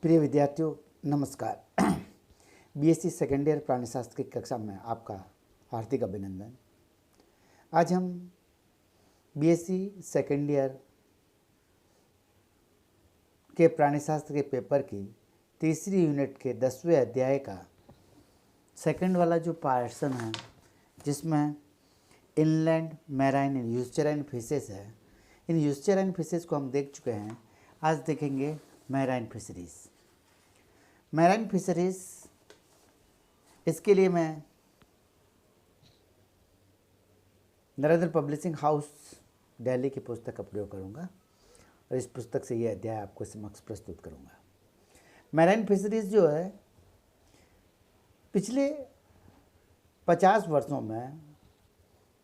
प्रिय विद्यार्थियों नमस्कार। बीएससी सेकेंड ईयर प्राणीशास्त्र की कक्षा में आपका हार्दिक अभिनंदन। आज हम बीएससी सेकेंड ईयर के प्राणीशास्त्र के पेपर की तीसरी यूनिट के 10वें अध्याय का सेकंड वाला जो पोर्शन है, जिसमें इनलैंड मैराइन एंड यूस्चराइन फिशेस है, इन यूस्चराइन फिशेस को हम देख चुके हैं। आज देखेंगे मैराइन फिशरीज। मैराइन फिशरीज, इसके लिए मैं नरेंद्र पब्लिशिंग हाउस दिल्ली की पुस्तक का प्रयोग करूंगा और इस पुस्तक से ये अध्याय आपको समक्ष प्रस्तुत करूंगा। मैराइन फिशरीज जो है, पिछले 50 वर्षों में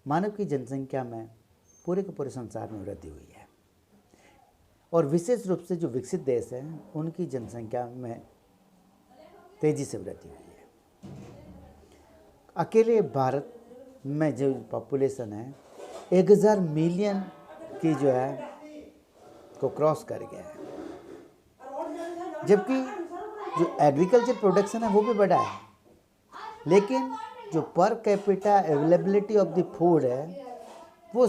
मानव की जनसंख्या में पूरे के पूरे संसार में वृद्धि हुई है और विशेष रूप से जो विकसित देश हैं उनकी जनसंख्या में तेजी से वृद्धि हुई है। अकेले भारत में जो पॉपुलेशन है 1000 मिलियन की जो है को क्रॉस कर गया है, जबकि जो एग्रीकल्चर प्रोडक्शन है वो भी बढ़ा है, लेकिन जो per capita availability of the food है वो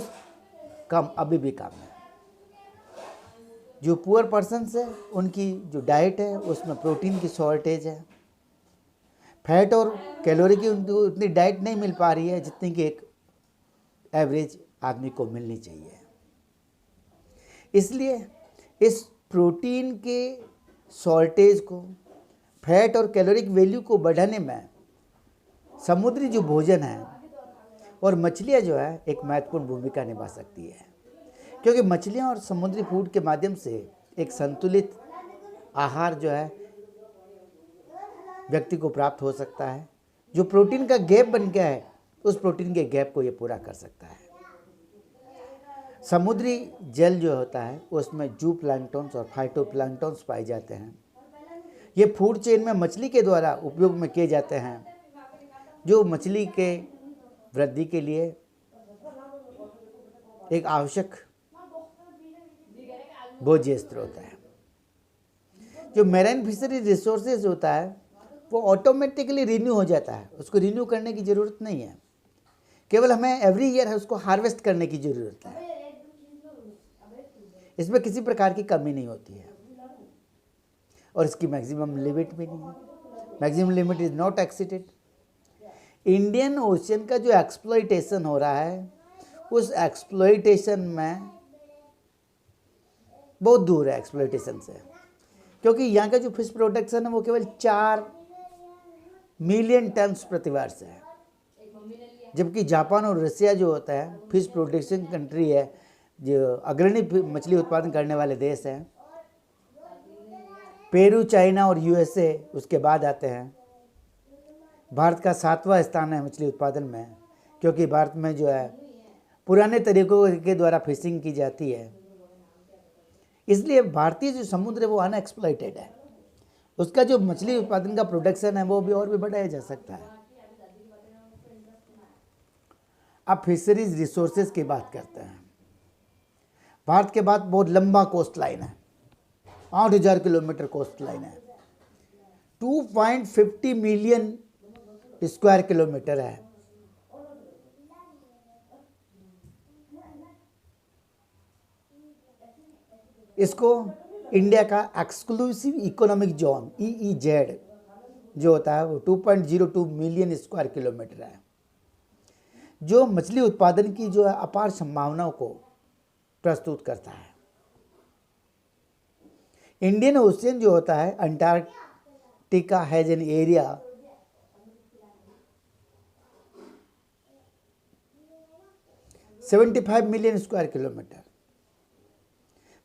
अभी भी कम है। जो पुअर पर्सन्स है उनकी जो डाइट है उसमें प्रोटीन की शॉर्टेज है, फैट और कैलोरी की उनको उतनी डाइट नहीं मिल पा रही है जितनी कि एक एवरेज आदमी को मिलनी चाहिए। इसलिए इस प्रोटीन के शॉर्टेज को, फैट और कैलोरिक वैल्यू को बढ़ाने में समुद्री जो भोजन है और मछलियाँ जो है एक महत्वपूर्ण भूमिका निभा सकती है, क्योंकि मछलियाँ और समुद्री फूड के माध्यम से एक संतुलित आहार जो है व्यक्ति को प्राप्त हो सकता है। जो प्रोटीन का गैप बन गया है उस प्रोटीन के गैप को ये पूरा कर सकता है। समुद्री जल जो होता है उसमें जू प्लैंक्टन्स और फाइटोप्लैंक्टन्स पाए जाते हैं। ये फूड चेन में मछली के द्वारा उपयोग में किए जाते हैं, जो मछली के वृद्धि के लिए एक आवश्यक भोज्य स्रोत है। जो मैराइन फिशरी रिसोर्सेज होता है वो ऑटोमेटिकली रिन्यू हो जाता है, उसको रिन्यू करने की ज़रूरत नहीं है, केवल हमें एवरी ईयर है उसको हार्वेस्ट करने की ज़रूरत है। इसमें किसी प्रकार की कमी नहीं होती है और इसकी मैक्सिमम लिमिट भी नहीं है। Maximum limit is not exceeded. Indian ocean का जो एक्सप्लॉइटेशन हो रहा है उस एक्सप्लॉइटेशन में बहुत दूर है एक्सप्लॉइटेशन से, क्योंकि यहाँ का जो फिश प्रोडक्शन है वो केवल 4 मिलियन टन्स प्रति वर्ष है, जबकि जापान और रसिया जो होता है फिश प्रोडक्शन कंट्री है, जो अग्रणी मछली उत्पादन करने वाले देश हैं। पेरू, चाइना और यूएसए उसके बाद आते हैं। भारत का 7वां स्थान है मछली उत्पादन में, क्योंकि भारत में जो है पुराने तरीकों के द्वारा फिशिंग की जाती है, इसलिए भारतीय जो समुद्र है वो अनएक्सप्लॉइटेड है। उसका जो मछली उत्पादन का प्रोडक्शन है वो भी और भी बढ़ाया जा सकता है। अब फिशरीज रिसोर्सेज की बात करते हैं। भारत के बाद बहुत लंबा कोस्ट लाइन है, 8000 किलोमीटर कोस्ट लाइन है, 2.50 मिलियन स्क्वायर किलोमीटर है। इसको इंडिया का एक्सक्लूसिव इकोनॉमिक जोन EEZ जो होता है वो 2.02 मिलियन स्क्वायर किलोमीटर है, जो मछली उत्पादन की जो है अपार संभावनाओं को प्रस्तुत करता है। इंडियन ओशियन जो होता है, Antarctica has an area 75 million square kilometre.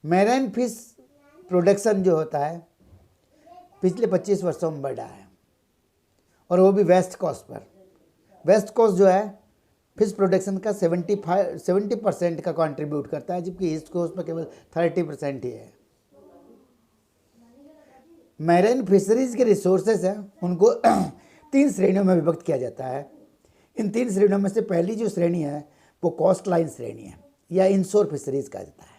Marine fish production जो होता है पिछले 25 वर्षों में बढ़ा है, और वो भी वेस्ट कोस्ट पर। वेस्ट कोस्ट जो है फिश प्रोडक्शन का 70% का कंट्रीब्यूट करता है, जबकि ईस्ट कोस्ट पर केवल 30% ही है। मैराइन फिशरीज के रिसोर्सेज हैं उनको 3 श्रेणियों में विभक्त किया जाता है। इन 3 श्रेणियों में से पहली जो श्रेणी है वो कोस्ट लाइन श्रेणी है या इनशोर फिशरीज कहा जाता है।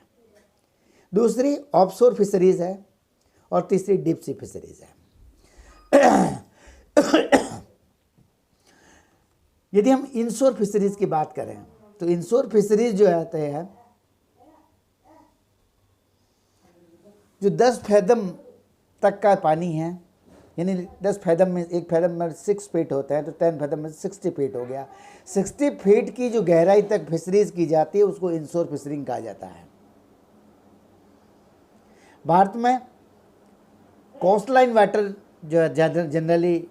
दूसरी ऑफशोर फिशरीज है और तीसरी डीप सी फिशरीज है। यदि हम इनशोर फिशरीज की बात करें तो इनशोर फिशरीज जो आते हैं जो 10 फैदम तक का पानी है, यानी 10 फैदम में, एक फैदम में 6 फीट होता है तो 10 फैदम में 60 फीट हो गया। 60 फीट की जो गहराई तक फिशरीज की जाती है उसको इनशोर फिशरिंग कहा जाता है। भारत में कोस्टलाइन वाटर जो जनरली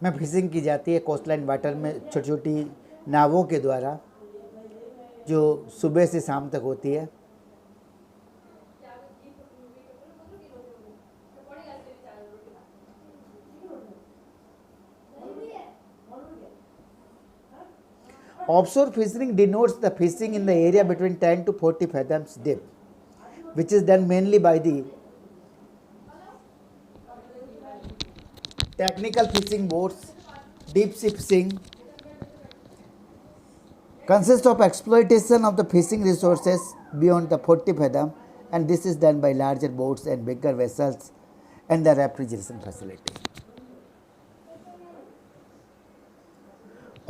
में फिशिंग की जाती है। कोस्टलाइन वाटर में छोटी छोटी नावों के द्वारा जो सुबह से शाम तक होती है। Offshore fishing denotes the fishing in the area between 10 to 40 fathoms deep, which is done mainly by the technical fishing boats. Deep sea fishing consists of exploitation of the fishing resources beyond the 40 fathom, and this is done by larger boats and bigger vessels and the refrigeration facility.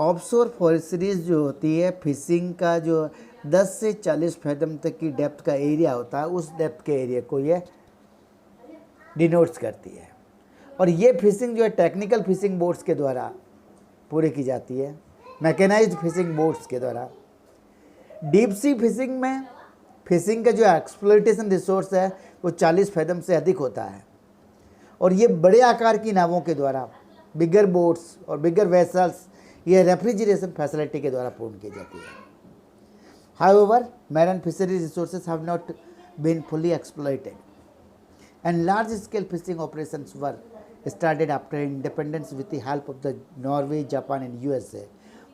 Offshore fisheries जो होती है, fishing का जो 10 से 40 fathom तक की depth का area होता है, उस डेप्थ के एरिया को ये डिनोट्स करती है। और ये फिशिंग जो है टेक्निकल फिशिंग बोट्स के द्वारा पूरी की जाती है, मैकेनाइज्ड फिशिंग बोट्स के द्वारा। डीप सी फिशिंग में फिशिंग का जो एक्सप्लॉयटेशन रिसोर्स है वो 40 फैथम से अधिक होता है, और ये बड़े आकार की नावों के द्वारा, बिगर बोट्स और बिगर वेसल्स, ये रेफ्रिजरेशन फैसिलिटी के द्वारा पूर्ण की जाती है। However, marine fishery resources have not been fully exploited, and large-scale fishing operations were started after independence with the help of the Norway, Japan, and USA.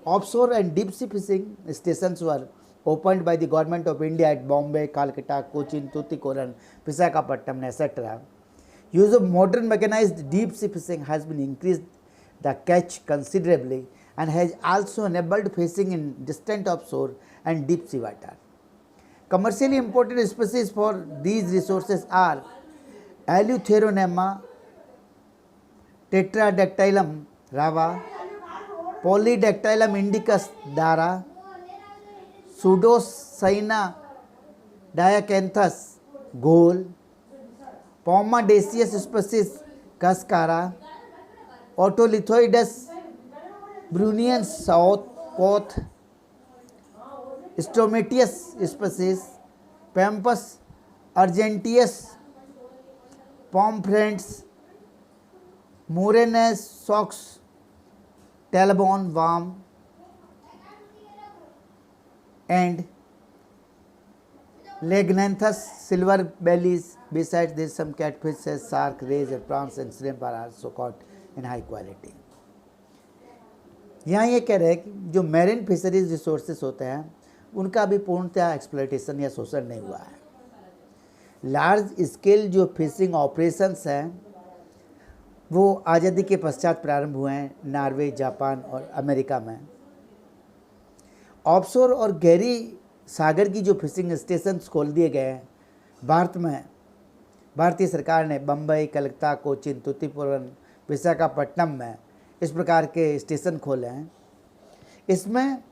Offshore and deep-sea fishing stations were opened by the government of India at Bombay, Calcutta, Cochin, Tuticorin, Visakhapatnam, etc. Use of modern mechanized deep-sea fishing has been increased the catch considerably and has also enabled fishing in distant offshore and deep sea water. Commercially important species for these resources are Eleutheronema tetradactylum rava, Polydactylum indicus dara, Pseudocyna diacanthus ghoul, Pomadaceous species cascara, Otolithoides Brunnian southpaw, Stomatius species, Pampas argenteus, Pomfrets, Murenes sox, Talbon worm, and Legnanthus silver bellies. Besides this, some catfishes, shark, rays, prawns and shrimp are also caught in high quality. यहाँ ये कह रहे हैं कि जो marine fisheries resources होते हैं उनका अभी पूर्णतः एक्सप्लॉयटेशन या शोषण नहीं हुआ है। लार्ज स्केल जो फिशिंग ऑपरेशंस हैं वो आज़ादी के पश्चात प्रारंभ हुए हैं नॉर्वे, जापान और अमेरिका में। ऑफशोर और गहरी सागर की जो फिशिंग स्टेशंस खोल दिए गए हैं भारत में, भारतीय सरकार ने बम्बई, कलकत्ता, कोचिन, तुतीपुरम, विशाखापट्टनम में इस प्रकार के स्टेशन खोले हैं। इसमें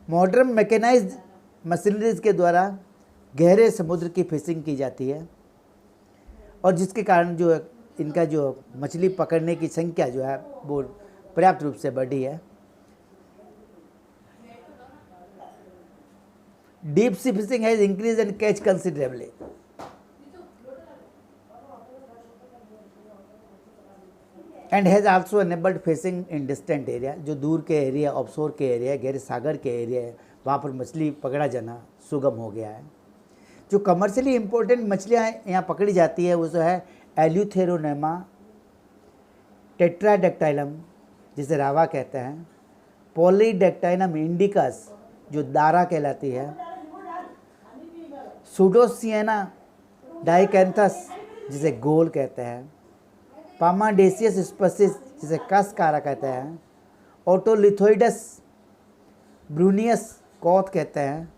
मॉडर्न मैकेनाइज्ड मशीनरीज के द्वारा गहरे समुद्र की फिशिंग की जाती है, और जिसके कारण जो इनका जो मछली पकड़ने की संख्या जो है वो पर्याप्त रूप से बढ़ी है। Deep sea fishing has increase and catch considerably. And has also enabled fishing in distant area, जो दूर के एरिया, ऑफशोर के एरिया, गहरे सागर के एरिया है, वहाँ पर मछली पकड़ा जाना सुगम हो गया है। जो कमर्शियली इम्पोर्टेंट मछलियाँ यहाँ पकड़ी जाती है वो जो है एल्यूथेरोनेमा टेट्राडेक्टाइलम, जिसे रावा कहते हैं, पॉलीडेक्टाइलम इंडिकस जो दारा कहलाती है, सूडोसिएना डाइकैंथस जिसे गोल कहते हैं, पामाडेसियस स्पीसीज जिसे कस्कारा कहते हैं, ओटोलिथोइडस ब्रूनियस कॉथ कहते हैं,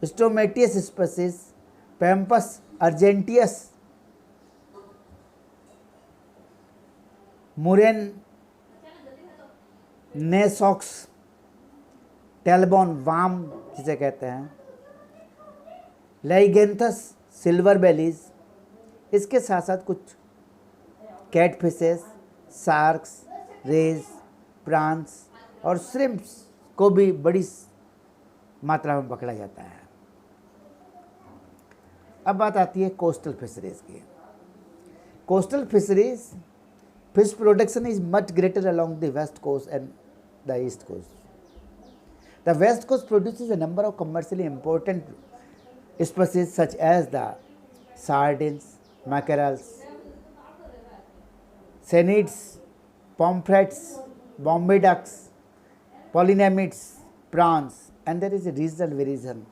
स्टोमेटियस स्पीसीज, पैम्पस अर्जेंटियस मुरेन नेसॉक्स, टेलबॉन वाम जिसे कहते हैं, लाइगेंथस सिल्वर बेलीज, इसके साथ साथ कुछ cat fishes, sharks, rays, prawns और श्रिम्प्स को भी बड़ी मात्रा में पकड़ा जाता है। अब बात आती है कोस्टल फिशरीज की। Coastal fisheries fish production is much greater along the west coast and the east coast. The west coast produces a number of commercially important species such as the sardines, mackerels, sanids, pomfrets, bombay ducks, polynamids, prawns, and there is a regional variation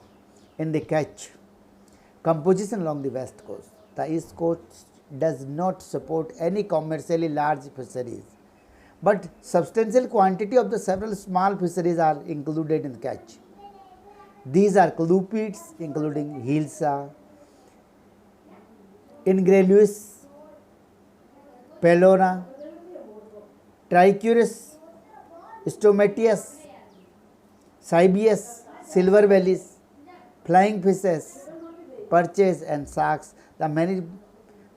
in the catch composition along the west coast. The east coast does not support any commercially large fisheries, but substantial quantity of the several small fisheries are included in the catch. These are clupids including Hilsa, Ingrellius, Pelona, Trichuris, Stomatius, Cybius, silver bellies, flying fishes, perches and sharks. The many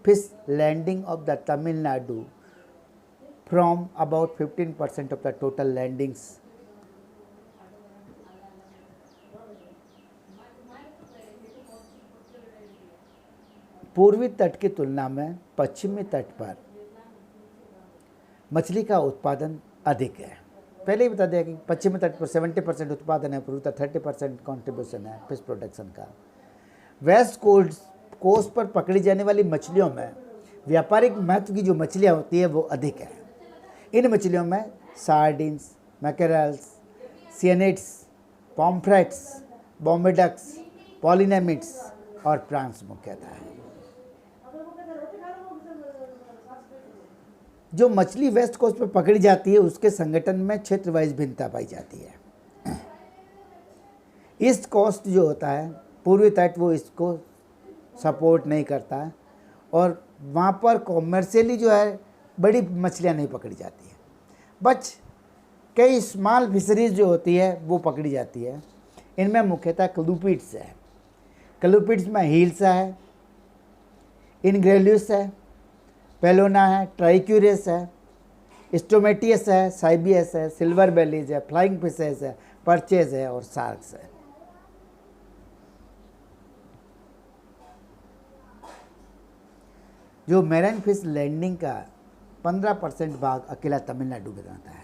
fish landing of the Tamil Nadu from about 15% of the total landings. पूर्वी तट की तुलना में पश्चिमी तट पर मछली का उत्पादन अधिक है। पहले ही बता दिया कि पश्चिमी तट पर 70% उत्पादन है, पूर्वी तट 30% कंट्रीब्यूशन है फिश प्रोडक्शन का। वेस्ट कोस्ट पर पकड़ी जाने वाली मछलियों में व्यापारिक महत्व की जो मछलियाँ होती है वो अधिक है। इन मछलियों में सार्डिन्स, मैकेरल्स, सियनेट्स, पॉम्फ्रेट्स, बॉम्बे डक्स, पॉलिनेमिड्स और प्रांस मुख्यतः है। जो मछली वेस्ट कोस्ट पर पकड़ी जाती है उसके संगठन में क्षेत्र वाइज भिन्नता पाई जाती है। ईस्ट कोस्ट जो होता है, पूर्वी तट, वो इसको सपोर्ट नहीं करता है और वहाँ पर कॉमर्शियली जो है बड़ी मछलियाँ नहीं पकड़ी जाती है, बच कई स्मॉल फिशरीज जो होती है वो पकड़ी जाती है। इनमें मुख्यतः क्लूपिड्स है। क्लूपिड्स में हील्सा है, इनग्रेलियस है, पेलोना है, ट्राइक्यूरियस है, स्टोमेटियस है, साइबियस है, सिल्वर बेलीज है, फ्लाइंग फिशेस है, परचेज है और शार्क्स है। जो मैराइन फिश लैंडिंग का 15% भाग अकेला तमिलनाडु में रहता है।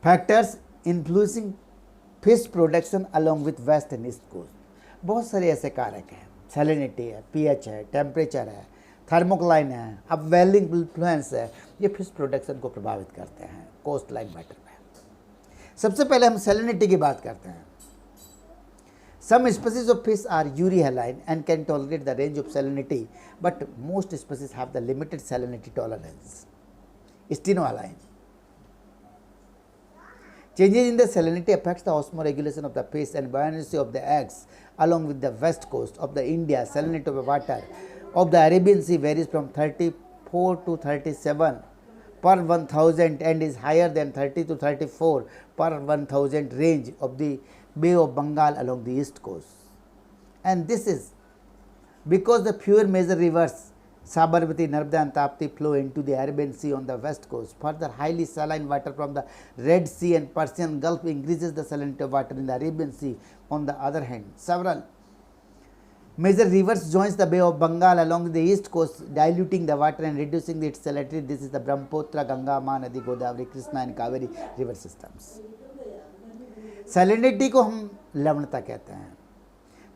Factors influencing fish production along with west and east coast, बहुत सारे ऐसे कारक हैं। सैलिनिटी है, पीएच है, टेम्परेचर है, थर्मोक्लाइन है, अपवेलिंग इन्फ्लुएंस है, ये फिश प्रोडक्शन को प्रभावित करते हैं कोस्ट लाइन मैटर में। सबसे पहले हम सैलिनिटी की बात करते हैं। Some species of fish are euryhaline and can tolerate the range of salinity, but most species have the limited salinity tolerance. Stenohaline. Changes in the salinity affects the osmoregulation of the fish and buoyancy of the eggs. Along with the west coast of the India, salinity of the water of the Arabian Sea varies from 34 to 37 per 1000 and is higher than 30 to 34 per 1000 range of the Bay of Bengal along the east coast. And this is because the fewer major rivers Sabarmati, Narmada and Tapti flow into the Arabian Sea on the west coast. Further, highly saline water from the Red Sea and Persian Gulf increases the salinity of water in the Arabian Sea. On the other hand, several major rivers joins the Bay of Bengal along the east coast, diluting the water and reducing its salinity. This is the Brahmaputra, Ganga, Mahanadi, Godavari, Krishna and Kaveri river systems. Salinity को हम लवणता कहते हैं।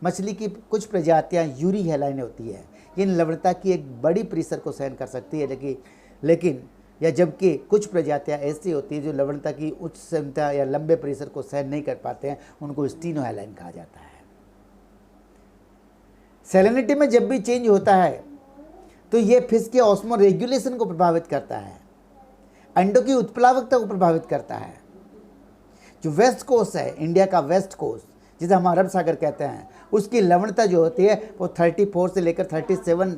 मछली की कुछ प्रजातियां यूरीहेलाइन होती है, इन लवणता की एक बड़ी प्रेशर को सहन कर सकती है, लेकिन या जबकि कुछ प्रजातियां ऐसी होती है जो लवणता की उच्च क्षमता या लंबे प्रेशर को सहन नहीं कर पाते हैं, उनको स्टीनोहेलाइन कहा जाता है। सैलिनिटी में जब भी चेंज होता है तो ये फिश के ऑस्मो रेगुलेशन को प्रभावित करता है, अंडों की उत्प्लावकता को प्रभावित करता है। जो वेस्ट कोस्ट है, इंडिया का वेस्ट कोस्ट जिसे हम अरब सागर कहते हैं, उसकी लवणता जो होती है वो 34 से लेकर 37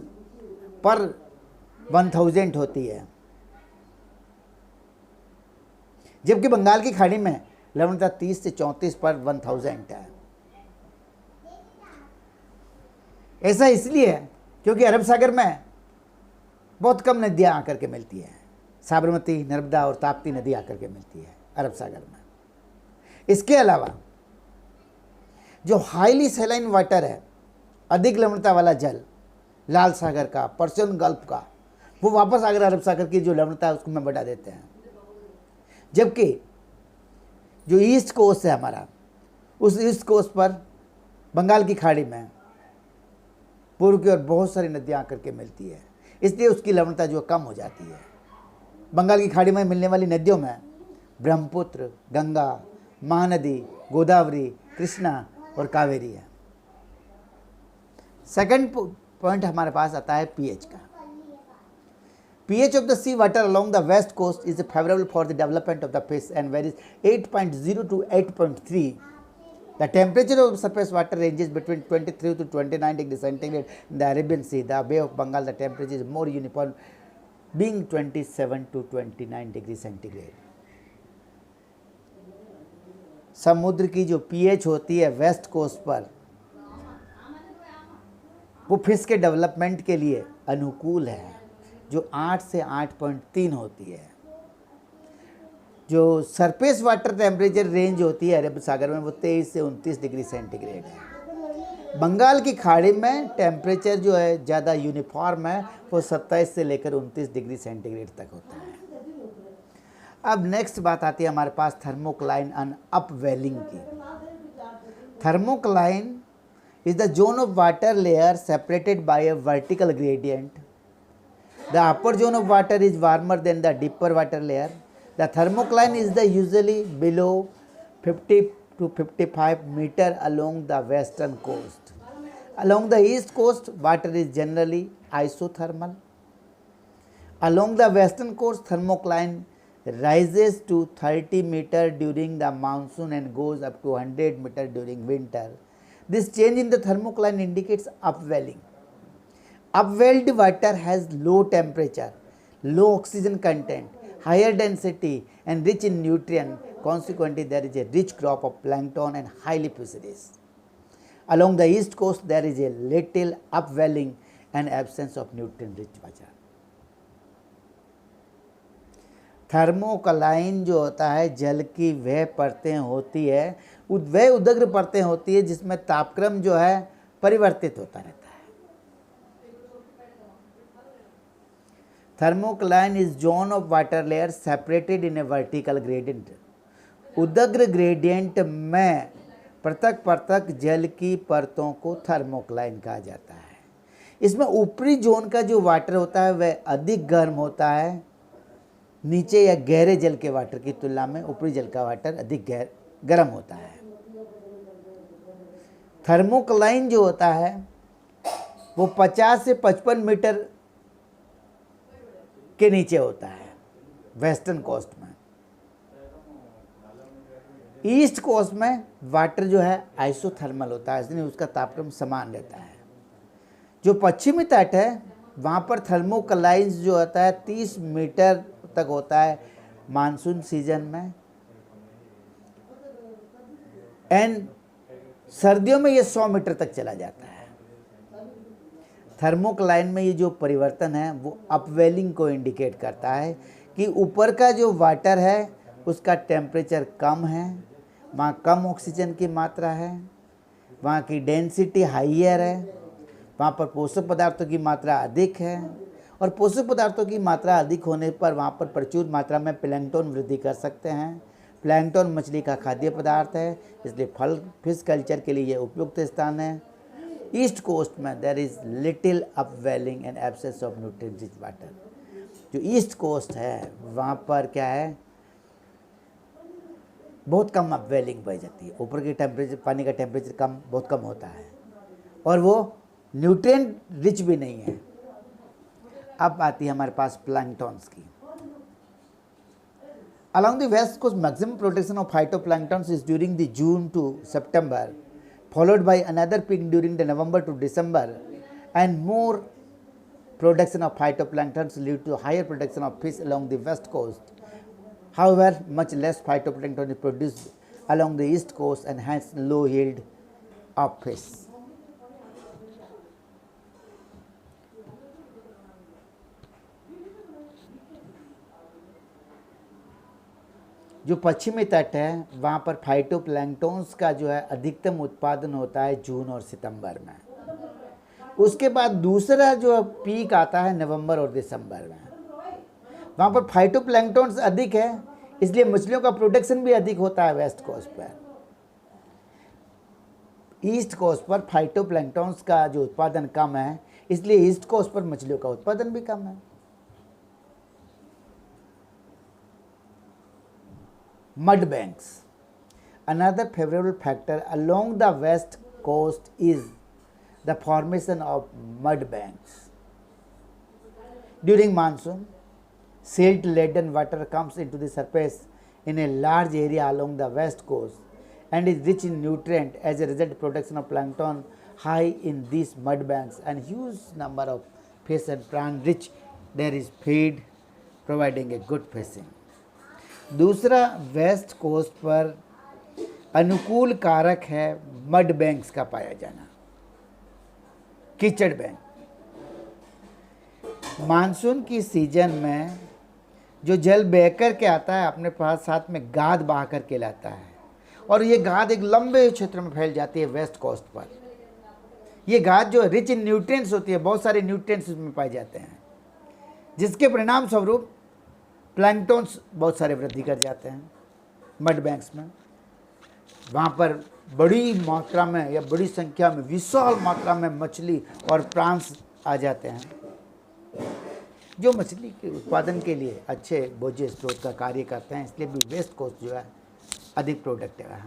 पर 1000 होती है, जबकि बंगाल की खाड़ी में लवणता 30 से 34 पर 1000 है। ऐसा इसलिए है क्योंकि अरब सागर में बहुत कम नदियां आकर के मिलती हैं। साबरमती, नर्मदा और ताप्ती नदी आकर के मिलती है अरब सागर में। इसके अलावा जो हाईली सैलाइन वाटर है, अधिक लवणता वाला जल लाल सागर का, पर्शियन गल्फ का, वो वापस आकर अरब सागर की जो लवणता है उसको में बढ़ा देते हैं। जबकि जो ईस्ट कोस्ट है हमारा, उस ईस्ट कोस्ट पर बंगाल की खाड़ी में पूर्व की ओर बहुत सारी नदियां आकर के मिलती है, इसलिए उसकी लवणता जो कम हो जाती है। बंगाल की खाड़ी में मिलने वाली नदियों में ब्रह्मपुत्र, गंगा, महानदी, गोदावरी, कृष्णा और कावेरी है। सेकंड पॉइंट हमारे पास आता है पीएच का। pH of the sea water along the west coast is favorable for the development of the fish and varies 8.0 to 8.3. The temperature of surface water ranges between 23 to 29 degrees centigrade in the Arabian Sea. The Bay of Bengal, the temperature is more uniform, being 27 to 29 degrees centigrade. समुद्र की जो pH होती है west coast पर, वो fish के development के लिए अनुकूल है, जो 8 से 8.3 होती है। जो सरफेस वाटर टेम्परेचर रेंज होती है अरब सागर में, वो 23 से 29 डिग्री सेंटीग्रेड है। बंगाल की खाड़ी में टेम्परेचर जो है ज़्यादा यूनिफॉर्म है, वो 27 से लेकर 29 डिग्री सेंटीग्रेड तक होता है। अब नेक्स्ट बात आती है हमारे पास थर्मोक्लाइन एंड अपवेलिंग की। Thermocline is the zone of water layer separated by a vertical gradient. The upper zone of water is warmer than the deeper water layer. The thermocline is the usually below 50 to 55 meter along the western coast. Along the east coast, water is generally isothermal. Along the western coast, thermocline rises to 30 meter during the monsoon and goes up to 100 meter during winter. This change in the thermocline indicates upwelling. Upwelled water has low temperature, low oxygen content, higher density and rich in nutrient. Consequently, there is a rich crop of plankton and highly fisheries. Along the east coast, there is a little upwelling and absence of nutrient-rich water. Thermocline जो होता है, जल की वह परतें होती है, वह उदग्र परतें होती है जिसमें तापक्रम जो है परिवर्तित होता रहता है। Thermocline is zone of water layer separated in A vertical gradient. उदग्र gradient में पृथक पृथक जल की परतों को थर्मोक्लाइन कहा जाता है। इसमें ऊपरी जोन का जो वाटर होता है वह अधिक गर्म होता है, नीचे या गहरे जल के वाटर की तुलना में ऊपरी जल का वाटर अधिक गर्म होता है। थर्मोक्लाइन जो होता है वो 50 से 55 मीटर के नीचे होता है वेस्टर्न कोस्ट में। ईस्ट कोस्ट में वाटर जो है आइसोथर्मल होता है, इसलिए उसका तापक्रम समान रहता है। जो पश्चिमी तट है वहाँ पर थर्मोक्लाइन जो होता है 30 मीटर तक होता है मानसून सीजन में, एंड सर्दियों में ये 100 मीटर तक चला जाता है। थर्मोक्लाइन में ये जो परिवर्तन है वो अपवेलिंग को इंडिकेट करता है कि ऊपर का जो वाटर है उसका टेम्परेचर कम है, वहाँ कम ऑक्सीजन की मात्रा है, वहाँ की डेंसिटी हाइयर है, वहाँ पर पोषक पदार्थों की मात्रा अधिक है, और पोषक पदार्थों की मात्रा अधिक होने पर वहाँ पर प्रचुर मात्रा में प्लैंकटन वृद्धि कर सकते हैं। प्लैंकटन मछली का खाद्य पदार्थ है, इसलिए फल फिश कल्चर के लिए ये उपयुक्त स्थान है। ईस्ट कोस्ट में there is little upwelling and absence of nutrient rich water. जो ईस्ट कोस्ट है वहाँ पर क्या है, बहुत कम अपवेलिंग पाई जाती है, ऊपर की टेम्परेचर पानी का टेम्परेचर बहुत कम होता है, और वो न्यूट्रिएंट रिच भी नहीं है। अब आती है हमारे पास प्लैंकटन्स की। Along the west coast, maximum production of phytoplanktons is during the June to September, followed by another peak during the November to December, and more Production of phytoplanktons lead to higher production of fish along the west coast. However, much less phytoplankton is produced along the east coast and hence low yield of fish. जो पश्चिमी तट है वहाँ पर phytoplanktons का जो है अधिकतम उत्पादन होता है जून और सितंबर में। उसके बाद दूसरा जो पीक आता है नवंबर और दिसंबर में। वहाँ पर फाइटोप्लैंक्टन्स अधिक है, इसलिए मछलियों का प्रोडक्शन भी अधिक होता है वेस्ट कोस्ट पर। ईस्ट कोस्ट पर फाइटोप्लैंक्टन्स का जो उत्पादन कम है, इसलिए ईस्ट कोस्ट पर मछलियों का उत्पादन भी कम है। Mud banks. Another favorable factor along the west coast is the formation of mud banks. During monsoon, silt-laden water comes into the surface in a large area along the west coast and is rich in nutrient. As a result, production of plankton high in these mud banks and huge number of fish and plant rich. There is feed providing a good fishing. दूसरा west coast पर अनुकूल कारक है mud banks का पाया जाना, कीचड़ bank. Monsoon की सीजन में जो जल बह कर के आता है अपने पास साथ में गाद बहा कर के लाता है और ये गाद एक लंबे क्षेत्र में फैल जाती है वेस्ट कोस्ट पर। ये गाद जो रिच इन न्यूट्रिएंट्स होती है, बहुत सारे न्यूट्रिएंट्स उसमें पाए जाते हैं, जिसके परिणाम स्वरूप प्लैंक्टन्स बहुत सारे वृद्धि कर जाते हैं मड बैंक्स में। वहाँ पर बड़ी मात्रा में या बड़ी संख्या में विशाल मात्रा में मछली और प्रांस आ जाते हैं जो मछली के उत्पादन के लिए अच्छे भोज्य स्रोत का कार्य करते हैं। इसलिए भी वेस्ट कोस्ट जो है अधिक प्रोडक्टिव है।